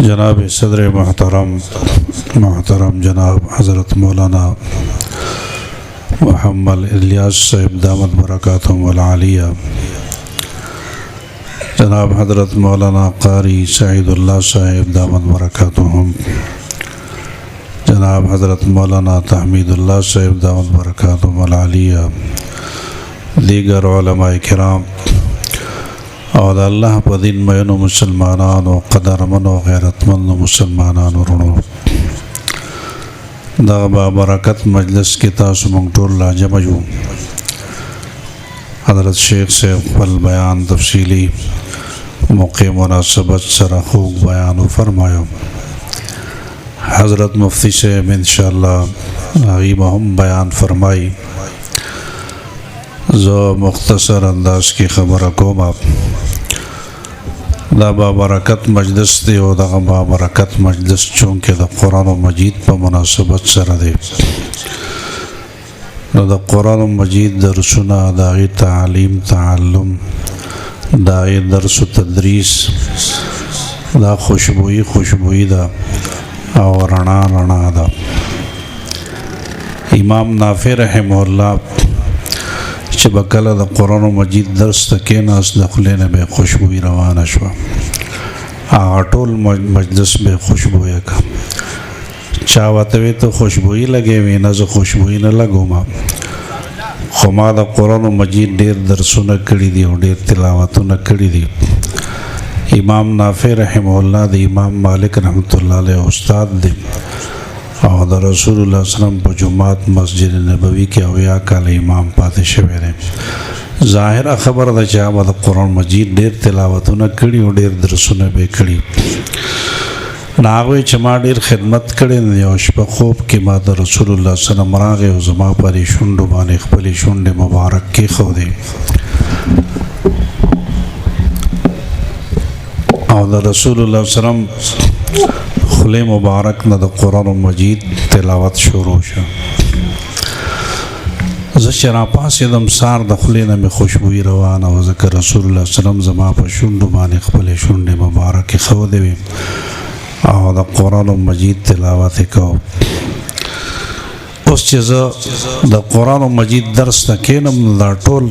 जनाब सदर मोहतरम जनाब हज़रत मौलाना मोहम्मद इलियास साहिब दामत बरकातुहुम वल आलिया, जनाब हज़रत मौलाना कारी सईदुल्लाह साहिब दामत बरकातुहुम, जनाब हज़रत मौलाना तहमीदुल्लाह साहिब दामत बरकातुहुम वल आलिया, दीगर उलमाए किराम और अल्लाह पदीन मैन मुसलमानान व क़दरमन व गैरतमंद मुसलमानान रणो दा बाबरकत मजलिस के तासु मंगटोल जमजू हज़रत शेख से फल बयान तफसीली मौक़े मुनासबत सरा खूब बयान फरमायो। हज़रत मुफ्ती से इंशाअल्लाह आगी महम बयान फरमाई। जो मुख्तसर अंदाज की खबर को आप दा बाबरकत मजलिस दे और दा बाबरकत मजलिस चूँकि दा कुरान मजीद पर मुनासबत सर दे दा कुरान मजीद दरसुना दाई तालीम ताल्लुम दाई दरस तदरीस दा खुशबुई दा और रणा दा इमाम नाफे रहमहुल्लाह बकल द कुरान मजीद दर्स तके नास दखले ने बे खुशबुई रवाना शुआ आटोल मजलिस बे खुशबुए का चावतवे तो खुशबुई लगे वे न जो खुशबुई न लगो मा खुमा द कुरान मजीद डेर दरसों न कड़ी दी और डेर तिलावतों न कड़ी दी। इमाम नाफे रहमहुल्लाह द इमाम मालिक रहमतुल्लाह अलैह उस्ताद दे और रसूलुल्लाह सल्लम पर जुमात मस्जिद नबवी के अवया काल इमाम पाते शवेरे ज़ाहिरा खबर द चावद कुरान मजीद डेर तिलावतों न कड़ी और डेर दरसों न बे कड़ी नागवे चमा डेर खिदमत कड़े न योश पर खूब के माद रसूलुल्लाह सल्लम रागे और जमा पर शुंडु बाने खपली शुंडे मुबारक के खोदे और रसूलुल्लाह सल्लम खुले मुबारक न द कुरान मजीद तिलावत शुरू शा ज़शरा पास दम सार दखले न में खुशबुई रवाना व ज़कर रसूलुल्लाह सल्लम जमा पर शुंडु बाने खपले शुंडे मुबारक के खोदे वे और द कुरान मजीद तिलावत को उस चीज़ द कुरान मजीद दर्स तके नम द टोल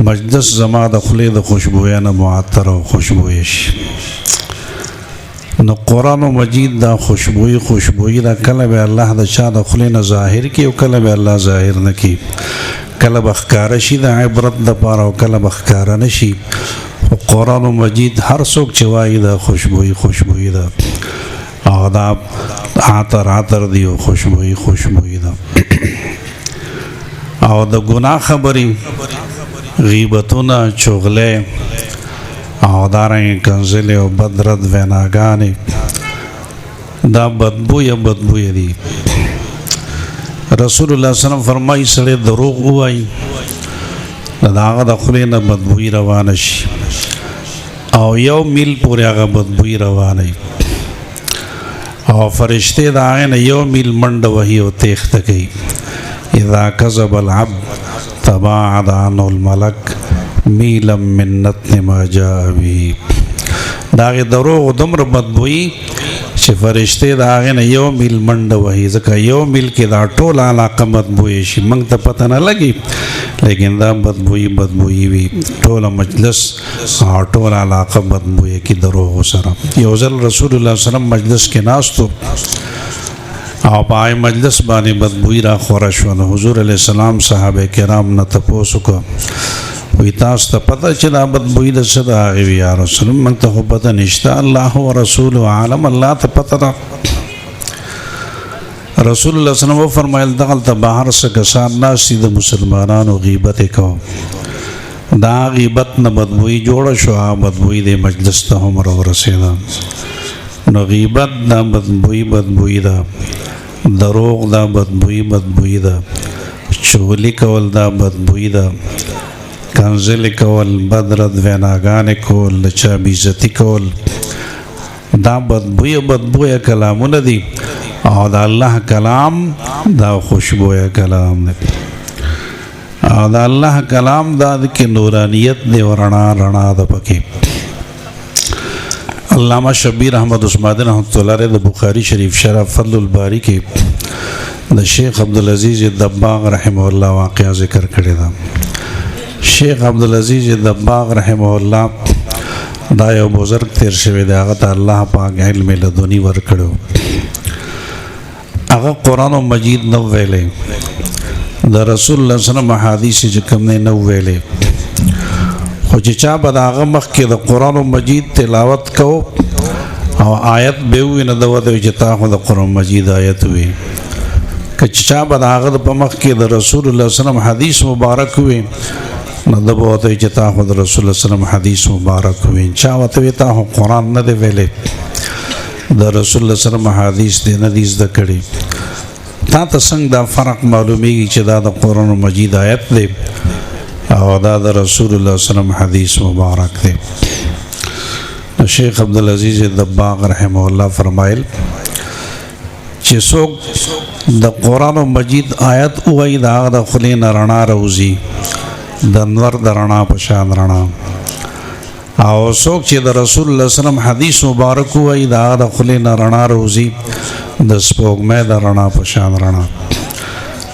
मजलिस जमा दखले द खुशबुया न मुअत्तर व खुशबुयश न कुरान मजीद दा खुशबुई दा कल बे अल्लाह दा शाह दखले न ज़ाहिर की और कल बे अल्लाह ज़ाहिर न की कल बख्कार शी दा इबरत द पारा और कल बख्कार नशी कुरान मजीद हर सोक चवाई दा खुशबुई दा आदाब आतर दियो खुशबुई दा और द गुनाह खबरी गीबतुना चुगले आदारें कंज़ले और बदरत वनागाने दा बदबू दी रसूलुल्लाह सल्लम फरमाई सड़े दरोग हुआई दागा दखले न बदबुई रवानश और यो मिल पूरे आगा बदबुई रवानी और फरिश्ते दाए न यो मिल मंड वही हो तेख तकी इदा कज़बल अब्द तबाअद अनुल मलक मीलम मिन्नत नमाजा भी दागे दरोग दुम्र बदबुई शे फरिश्ते दागे न यो मिल मंड वही ज़का यो मिल के दा टोल आलाका बदबुई शी मंग त पता न लगी लेकिन दा बदबुई भी टोल मजलिस और टोल आलाका बदबुई की दरोग सरा योजल रसूलुल्लाह सल्लम मजलिस के नास तो आप आए मजलिस बानी बदबुई रा ख़ौरश वन हुजूर अलैहिस्सलाम सहाबे किराम न तपोसु को वितास त पता चला बदबुई द सदा आगे या रसूल मंग तो पता निश्ता अल्लाह व रसूल आलम अल्लाह त पता था रसूलुल्लाह सल्लल्लाहु अलैहि वसल्लम फरमायल दखल त बाहर से कसान ना सीध मुसलमानान गीबत को दा गीबत न बदबुई जोड़ शो आ बदबुई दे मजलिस त हमर रसेदा न गीबत दा बदबुई दा दरोग दा बदबुई दा चुगली कवल दा बदबुई दा कंज़ल कवल बदरत वनागान कवल लचा बीजती कवल दा बदबुय कलाम नदी और अल्लाह कलाम दा खुशबुय कलाम और अल्लाह कलाम दा के नूरानियत दे रणा दा पके علامہ شبیر احمد عثمانی رحمۃ اللہ علیہ د بخاری شریف شرح فضل الباری کې د شیخ عبدالعزیز دباغ رحمه الله واقعہ ذکر کړی دا. شیخ عبدالعزیز دباغ رحمه الله دا یو بزرگ تیر شوی دی، هغه ته الله پاک علم لدنی ورکړو. هغه قرآن مجید نو ویلې، د رسول الله صلی الله علیه وسلم حدیث چې کوم نه ویلې، خو چې چا به د هغه مخکې د قرآن مجید تلاوت کو او آیت به وي نه د ودوي چې تا خو د قرآن مجید آیت وي، که چې چا به د هغه په مخکې د رسول الله صلی الله علیه وسلم حدیث مبارک وي نو د به ودوي چې تا خو د رسول الله صلی الله علیه وسلم حدیث مبارک وي. چا ورته وي تا خو قرآن نه دی ویلې، د رسول الله صلی الله علیه وسلم حدیث دی نه دی زده کړي، تا ته څنګه دا فرق معلومیږي چې دا د قرآن مجید آیت دی او دا د رسول الله صلی الله علیه وسلم حدیث مبارک دی. شیخ عبدالعزیز دباغ رحمه الله فرمایل چې څوک د قرآن مجید آیت وایي د هغه د خولې نه رڼا راوځي، د انور د رڼا په شان رڼا، او څوک چې د رسول الله صلی الله علیه وسلم حدیث مبارک وایي د هغه د خولې نه رڼا راوځي د سپوږمۍ د رڼا په شان رڼا.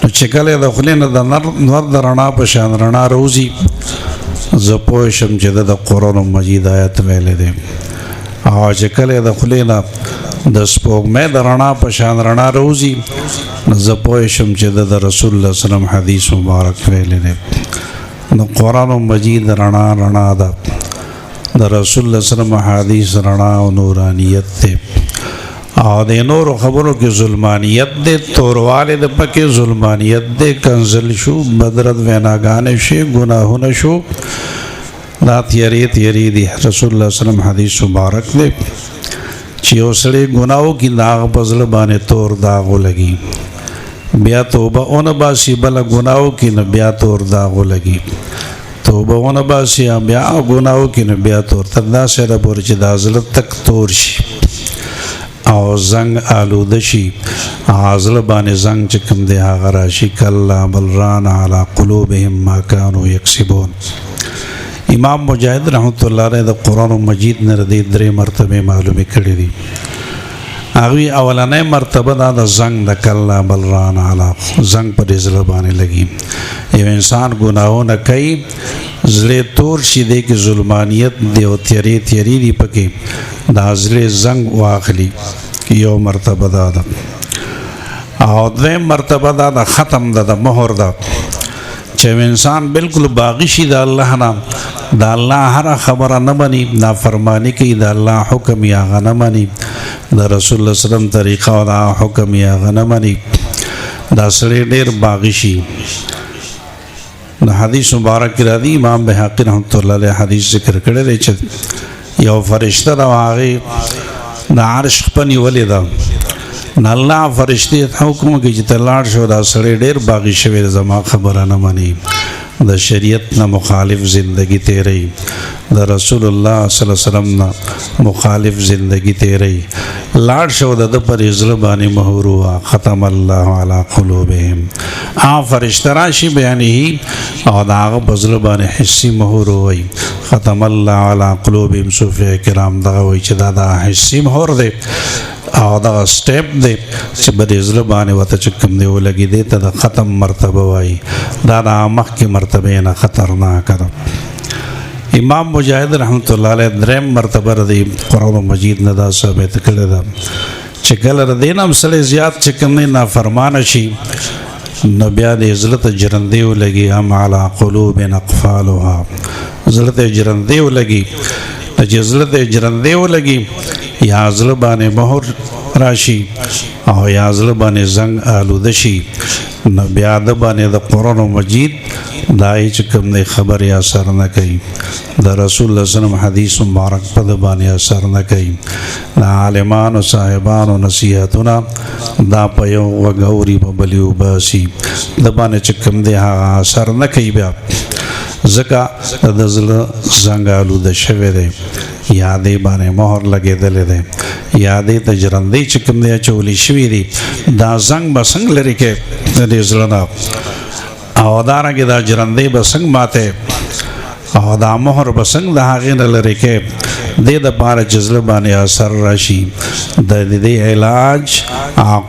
نو چې کله د خولې نه د نور د رڼا په شان رڼا راوځي زه پوه شم چې د قرآن مجید آیت ویلی دی، او چې کله د خولې نه د سپوږمۍ د رڼا په شان رڼا راوځي نو زه پوه شم چې د رسول الله صلی الله علیه وسلم حدیث مبارک ویلی دی. نو قرآن مجید رڼا ده، د رسول الله صلی الله علیه وسلم حدیث رڼا او نورانیت دی، او د نور خبرو کې ظلمانیت دی، تورواله د پکې ظلمانیت دی، کنزل شو، بدرت ویناګانې شي، ګناهونه شو، دا تیری دی. رسول الله صلی الله علیه وسلم حدیث مبارک دی چې یو سړی ګناهو کې داغ په زړه باندې تور داغ ولګي، بیا توبه اون باسي، بل ګناهو کې نه بیا تور داغ ولګي، توبه اون باسي بیا ګناهو کې نه بیا تور، تر دا سره پورې چې دا زړه تک تور شي او زنگ آلوده شي، عازل باندې زنگ چې کوم دی هغه راشي. کلا بل ران علی قلوبهم ما كانوا یکسبون. امام مجاهد رحمت الله علیه د قرآن مجید نه د درې مرتبه معلومه کړې دي. هغه اولنې مرتبه دا د زنگ د کلا بل ران علی زنگ پر زړه باندې لګي. یو انسان ګناهونه کوي زړه تور شي، د کې ظلمانیت دی او تیری دی پکې دا زړه زنگ واخلي، یو مرتبه دا ده. او دویم مرتبه دا د ختم ده، د مهر ده، چې انسان بالکل باغی شي د الله نه، د الله هر خبره نه مني، نافرمانی کوي، د الله حکم یې هغه نه مني، د رسول الله صلی الله علیه وسلم طریقه او د حکم یې هغه نه مني، دا سړی ډېر باغی شي. د حدیث مبارک را دي، امام بهقی رحمت الله علیه حدیث ذکر کړی دی چې یو فرشته دا هغه د عرش خپنی ولې ده، نه الله فرشتي حکم کوي چې تلاړ شو، دا سړی ډېر باغی شوی، زما خبره نه مني، د شریعت نه مخالف زندگی تیری، د رسول الله صلی الله علیه وسلم نه مخالف زندگی تیری، لاړ شو د پر زړه باندې مهر وا، ختم الله علی قلوبهم. فرشته راشي بیانې او دا هغه بزړه باندې حسي مهر وای، ختم الله علی قلوبهم. صوفیه کرام دا وایي چې دا حسي مهر دی او دا سټیپ دی چې بده زړه باندې وته چې کوم دی ولګي دی ته د ختم مرتبه وای، دا د مخکې مرتبه نه خطرناک ده. امام مجاهد رحمت الله علیه دریم مرتبه ردی قرآن مجید نه دا ثابت کړی ده چې کله ردی نام سره زیات چې کوم نه فرمان شي نو بیا د زړه ته جرندې ولګي، هم علی قلوب اقفالها، زړه ته جرندې ولګي، چې زړه ته جرندې ولګي یا زړه باندې مهر راشي او یا زړه باندې زنګ آلوده شي نو بیا د باندې د قرآن مجید دای چې کوم نه خبر یا اثر نه کوي، د رسول الله صلی الله علیه وسلم حدیث مبارک په د باندې اثر نه کوي، د عالمانو صاحبانو نصیحتونه دا په یو وګوري په بلیو باسي د باندې چې کوم دی هغه اثر نه کوي، بیا ځکه د زړه زنګ آلوده شوی دی، یادې باندې مهر لګېدلی دی، یادې ته جرندې چې کوم دی اچولی شوي دي، دا زنګ به څنګه لرې کې د دې زړه نه، او دارنګه دا جرندې به څنګه ماته او دا مهر به څنګه د هغې نه لرې کې دې د پاره جزله باندې اثر راشي د دې علاج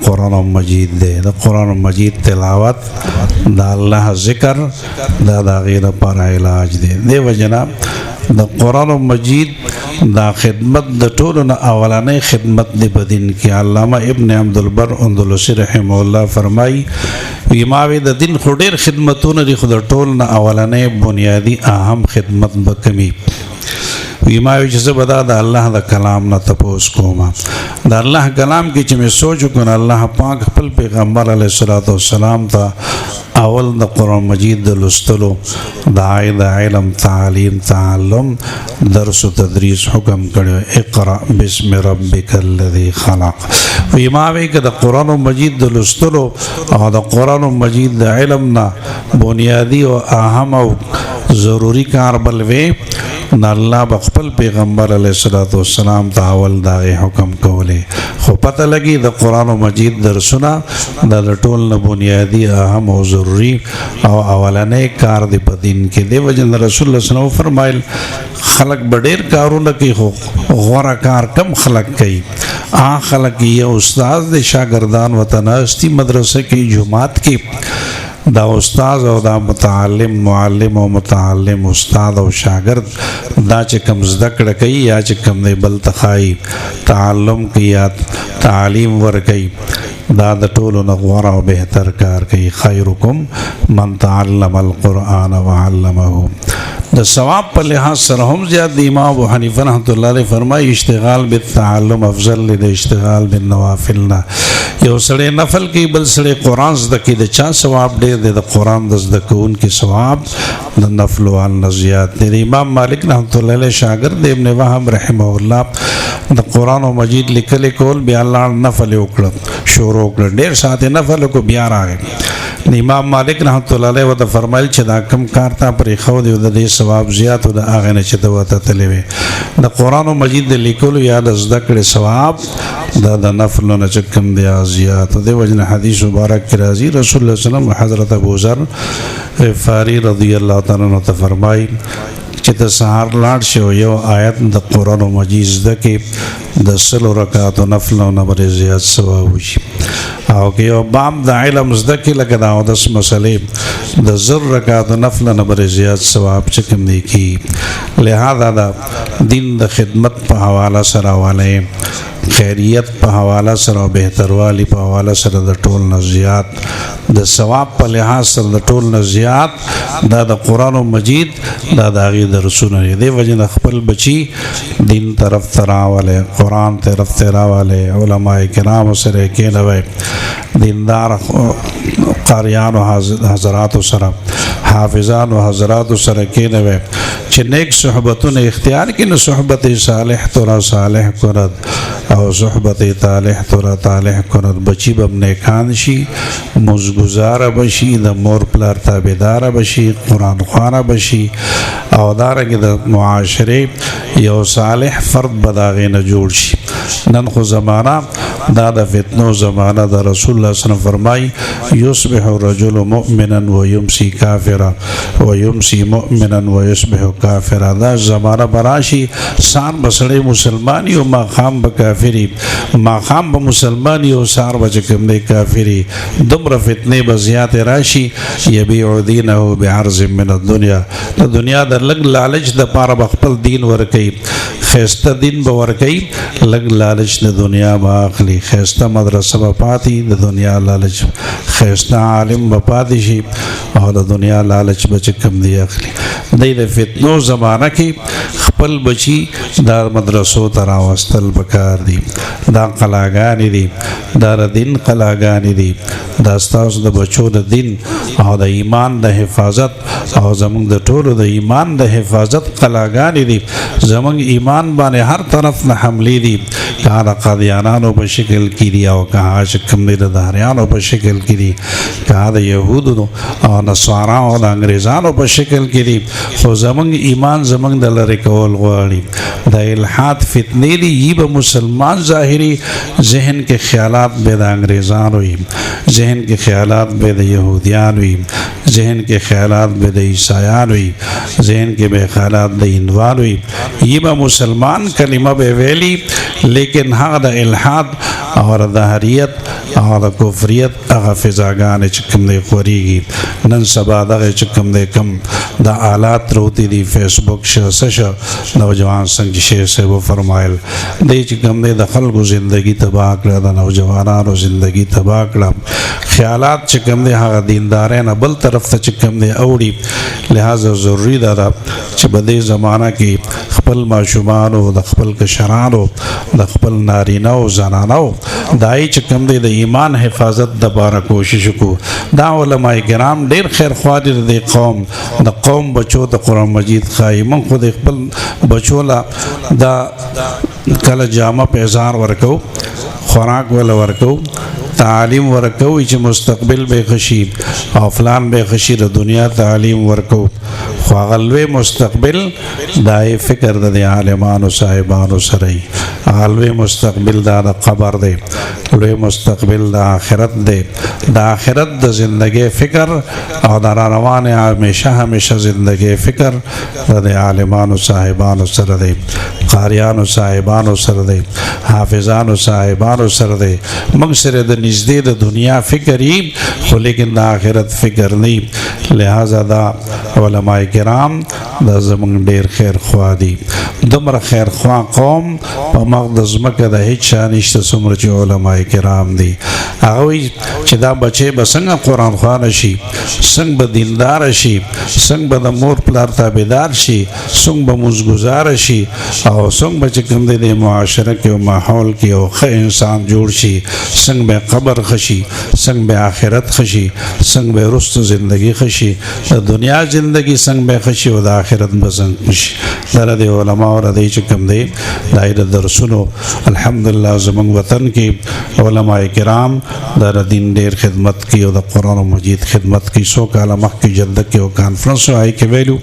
قرآن مجید دی د قرآن مجید تلاوت د الله ذکر دا غیر پر علاج دی دی وجنا د قرآن مجید دا خدمت د ټولو نه اولنۍ خدمت دی په دین کې علامه ابن عبدالبر اندلسي رحمه الله فرمایي ویماوی د دین خو ډېر خدمتونه دي خو د ټولو نه اولنۍ بنیادي اهم خدمت به کمی ویماوی چې زه به دا د الله د کلام نه تپوس کوم د الله کلام کې چې مې سوچ وکړ الله پاک خپل پیغمبر علیه الصلاۃ والسلام ته اول د قرآن مجید د لوستلو د علم تعلیم تعلم درس و تدریس حکم کړو اقرأ بسم ربک الذی خلق ویماوی که د قرآن مجید د لوستلو او د قرآن مجید د علم نه بنیادی او اهم او ضروری کار بلوي د الله بخپل پیغمبر علیه الصلاۃ والسلام ته اول دا حکم کوله خو پته لګي د قرآن مجید درسونه د ټول نه بنیادی اهم او ضروری او اولنې کار دی په دین کې دی وجه رسول الله صلی الله علیه وسلم فرمایل خلق بډیر کارونه کوي خو غوړه کار کم خلق کوي خلق یو استاد د شاګردان وطناستی مدرسه کې جماعت کې دا استاد او دا متعلم معلم او متعلم استاد او شاگرد دا چې کم زده کړه کوي یا چې کم دی بل تخای تعلم کوي یا تعلیم ور کوي دا د ټولو نه غوره او بهتر کار کوي خیرکم من تعلم القرآن وعلمه د ثواب په لحاظ سره هم زیات د امام ابو حنیفه رحمۃ اللہ علیہ فرمایي اشتغال بالتعلم افضل له اشتغال بالنوافل نه یو سړی نفل کوي بل سړی قرآن زده کوي د چا ثواب ډېر دی د قرآن د زده کوونکي ثواب د نفل والنه زیات دی د امام مالک رحمۃ اللہ علیہ شاګرد ابن وهب رحمه الله د قرآن مجید لیکل کول بیا الله نفل وکړ شروع کړ ډېر ساعت نفل کو بیا راغی امام مالک رحمۃ اللہ علیہ وته فرمایل چې دا کم کار ته پرې خو دی د دې ثواب زیات او د هغه نه چې ته وته تلې وي د قرآن مجید د لیکلو یا د زده کړې ثواب د نفل نه چې کم دی زیات د وجنه حدیث مبارک کې راځي رسول الله صلی الله علیه وسلم حضرت ابو ذر غفاری رضی الله تعالی عنہ ته فرمایي چې د سحر لاړ شو یو آیت د قرآن مجید زده کې د سلو رکعاتو نفل نه بر زیات ثواب وشي او که یو بام د علم زده کې لکه دا او د مسلې د زر رکعاتو نفل نه بر زیات ثواب چې کوم دی کی لہذا دا دین د خدمت په حواله سره والے خیریت په حواله سره او بهتروالی په حواله سره د ټول نه زیات د ثواب په لحاظ سره د ټول نه زیات دا د قرآن مجید دا د هغې درسونه دی وجه خپل بچي دین طرف ته راولئ قرآن طرف ته راولئ علماء کرامو سره کښېنوئ دیندار قاریانو حضراتو سره حافظانو حضراتو سره کښېنوئ چې نیک صحبتونه اختیار کړي نو صحبت صالح تو را صالح کند او صحبت طالح تو را طالح کند بچی به نیکان شي مزګزاره بشي د مور پلار تابعداره بشي قرآن خوانه بشي او دارنګه د معاشره یو صالح فرد به د هغې نه جوړ شي نن خو زمانہ دا د فتنو زمانہ د رسول الله صلی الله علیه وسلم فرمای یصبح الرجل مؤمنا ويمسي کافرا ويمسي مؤمنا ويصبح کافرا دا زمانہ براشي سان بسړی مسلمانی او ما خام به کافری ما خام به مسلمانی او سار به کوم دی کافری دومره فتنه به زیات راشي یبيع دینه بعرض من الدنيا د دنیا د لګ لالچ د پاره خپل دین ورکي خسته دین به ورکي لګ لالچ د دنیا با اخلي خسته مدرسه به پاتې د دنیا لالچ خسته عالم به پاتې شي او د دنیا لالچ به کم دی اخلي د فتنو زمانہ کې خپل بچي دا مدرسو ته راوستل پکار دي دا قلاګانې دي دا د دین قلاګانې دي دا ستاسو د بچو د دین او د ایمان د حفاظت او زمونږ د ټولو د ایمان د حفاظت قلاګانې دي زمونږ ایمان باندې هر طرف نه حملې دي کہا دا قادیانانو په شکل کې دي او کہا چې کوم دی د دهریانو په شکل کې دي کہا د یهودو او نصاراو او د انګریزانو په شکل کې دي خو زمونږ ایمان زمونږ د لرې کول غواړي د الحاد فتنې دي یی به مسلمان ظاهري ذهن کې خیالات به د انګریزانو وي ذهن کې خیالات به د یهودیان وي ذهن کې خیالات به د عیسایان وي ذهن کې به خیالات د هندوان وي یی به مسلمان کلمه به ویلي لیکن هغه د الحاد او د دهریت او د کفریت هغه فضاګانې چې کوم دی خورېږي نن سبا دغه چې کوم دی کم د آلات روتی دي فیسبوک شه نوجوان څنګه شیخ صاحب فرمایل دی چې کوم دی د خلکو زندگی تباہ کړه د نوجوانانو زندگی تباہ کړه خیالات چې کوم دی هغه دیندارانه بل طرف ته چې کوم دی اوړي لہذا ضروری ده چې په دې زمانہ کې خپل ماشومان او د خپل کشرانو د خپل نارینه او زنانو دای چې کوم دی د ایمان حفاظت د باره کوشش وکړو دا علماء کرام ډیر خیر خوا دي د قوم بچو د قرآن مجید خایمون خو د خپل بچو لا دا کله جامه پیزار ورکو خوراک ولا ورکو تعلیم ورکو چې مستقبل به خشي او فلان به خشي د دنیا تعلیم ورکو خو غلوی مستقبل دای فکر د عالمانو صاحبانو سره غلوی مستقبل د قبر دی لوی مستقبل د آخرت دی د آخرت د زندگی فکر او د روانه همیشه زندگی فکر د عالمانو صاحبانو سره دی قاریانو صاحبانو سره دی حافظانو صاحبانو سره دی موږ سره د نږدې د دنیا فکر یې خو لیکن د آخرت فکر نه لہذا دا علماء کرام دا زمونږ ډیر خیر خوا دي دومره خیر خوا قوم په مقدس مکه د هیڅ شان نشته څومره چې علماء کرام دي هغه وایي چې دا بچی به څنګه قرآن خوانه شي څنګه به دیندار شي څنګه به د مور پلار تابعدار شي څنګه به مزګزار شي او څنګه به چې کوم دی د معاشره کې او ماحول کې او ښه انسان جوړ شي څنګه به قبر خشي څنګه به آخرت خشي څنګه به وروسته زندگی خشي د دنیا زندگی څنګه به خشي او د آخرت به څنګه خشي دا د علماء او د چې کوم دی دایره درسونو الحمدلله زمونږ وطن کې علماء کرام د دین ډیر خدمت کوي او د قرآن مجید خدمت کوي 100 کاله مخکې جده کې او کانفرنس وای کې ویلو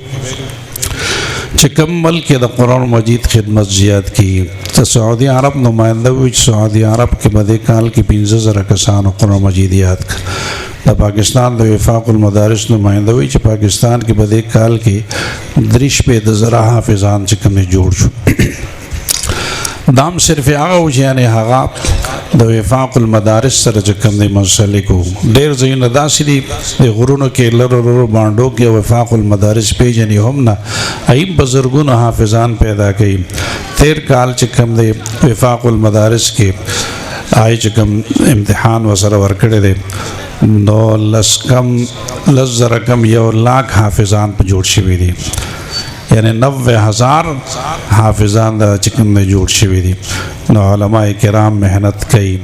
چې کوم ملک د قرآن مجید خدمت زیات کی ته سعودي عرب نمائنده وي سعودي عرب کې بده کال کې 15000 کسانو قرآن مجید یاد کړ د پاکستان د وفاق المدارس نمائنده وي چې پاکستان کې بده کال کې 35000 حافظان چې کوم جوړ شو دام صرف هغه و چې یعنی هغه د وفاق المدارس سره چې کوم دی مسلې کو ډیر ځایونه داسې دي د غرونو کې لرو باندو کې وفاق المدارس پیژني هم نه ایم بزرګونو حافظان پیدا کړي 13 کال چې کوم دی وفاق المدارس کې آی چې کوم امتحان وسره ورکړی دی نو لزر کم 1 लाख حافظان په جوړ شوي دي یعنی 90,000 حافظان د چکم نه جوړ شوي دي نو علماء کرام محنت کوي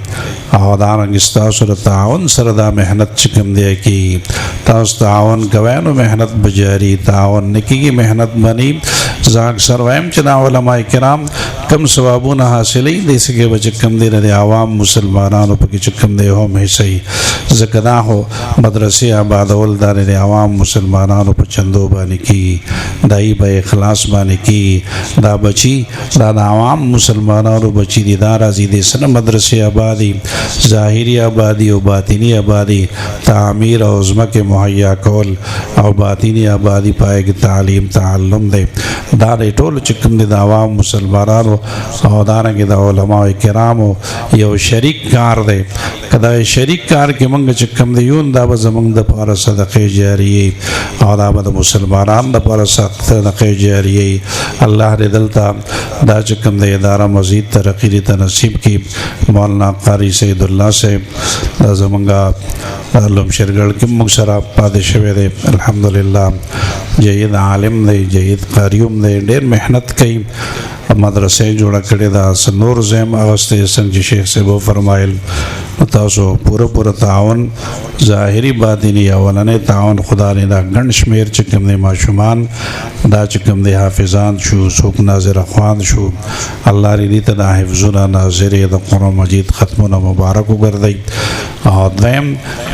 او دارنګ ستاسو سره تعاون سره دا محنت چکم دی کی تاسو تعاون کوئ نو محنت بجاری تعاون نکیږي محنت بنی ځان سروایم چې دا علماء کرام کم ثوابونه حاصلې دي چې بچ کم دي د عوام مسلمانانو په کې چکم دی هم هي زکدا هو مدرسې آبادول د عوام مسلمانانو په چندو باندې کی دای به اخلاص باندې کی دا بچی دا د عوام مسلمانانو بچی دي دا راځي د سن مدرسې آبادی ظاهری آبادی او باطینی آبادی تعمیر او ځمکې مهیا کول او باطینی آبادی پای تعلیم تعلم دی دا د ټول چې کوم د عوام مسلمانانو او دارنګ د علماء کرامو یو شریک کار دی کدا شریک کار کې موږ چې کوم دی یون دا به زمونږ د پاره صدقې جاریه او دا به د مسلمانانو د پاره صدقې جاریه الله دې دلته دا چې کوم د اداره مزید ترقی دې نصیب کړي مولانا قاری سید الله صاحب دا زمونږه علم شرګل کې موږ سره پاتې شوی دی الحمدلله جید عالم دی جید قاریوم دی ډېر محنت کوي مدرسې جوړه کړې ده سنور زم اغسته څنګه شیخ صاحب فرمایل تاسو پوره تعاون ظاهری باطنی اولنې تعاون خدا نه دا ګڼ شمیر چې کوم دی ماشومان دا چې کوم دی حافظان شو څوک ناظر خوان شو الله دې ته د حفظونه ناظرې د قرآن مجید ختمونه مبارک وګرځي او دویم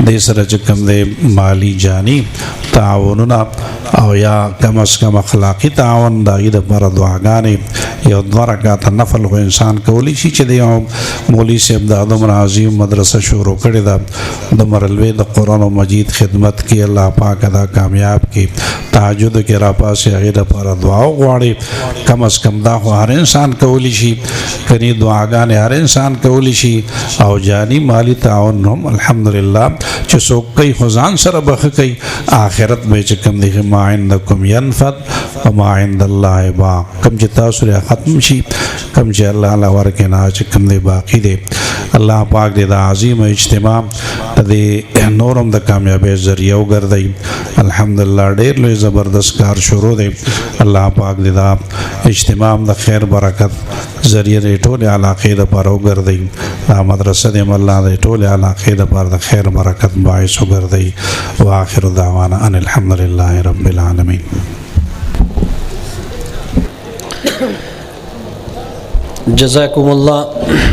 دې سره چې کوم دی مالی جانی تعاونونه او یا کم از کم اخلاقی تعاون دغې دپاره دعاګانې یو 2 رکعاته نفل خو انسان کولی شي چې د یو مولوي صاحب د دومره عظیم مدرسه شروع کړې ده دومره لوی د قرآن مجید خدمت کې الله پاک دا کامیاب کړي تهجد کې راپاسې هغې دپاره دعا وغواړي کم از کم دا خو هر انسان کولی شي کني دعاګانې هر انسان کولی شي او جانی مالی تعاون هم الحمدلله چې څوک کوي خو ځان سره به ښه کوي آخرت به چې کوم دی ما عندکم ینفد وما عند الله باق کوم چې تاسو لري ختم شي کوم چې الله له ورکې نه چې کوم دی باقي دی الله پاک دې د عظیم اجتماع د نورم د کامیابی ذریعہ وګرځي الحمدلله ډېر لوی زبردست کار شروع دی الله پاک دې دا اجتماع د خیر برکت ذریعہ د ټول علاقې د پر وګرځي دا مدرسه دې الله د ټول علاقې د پر د خیر برکت باعث وګرځي واخر دعوانا ان الحمدلله رب العالمین جزاكم الله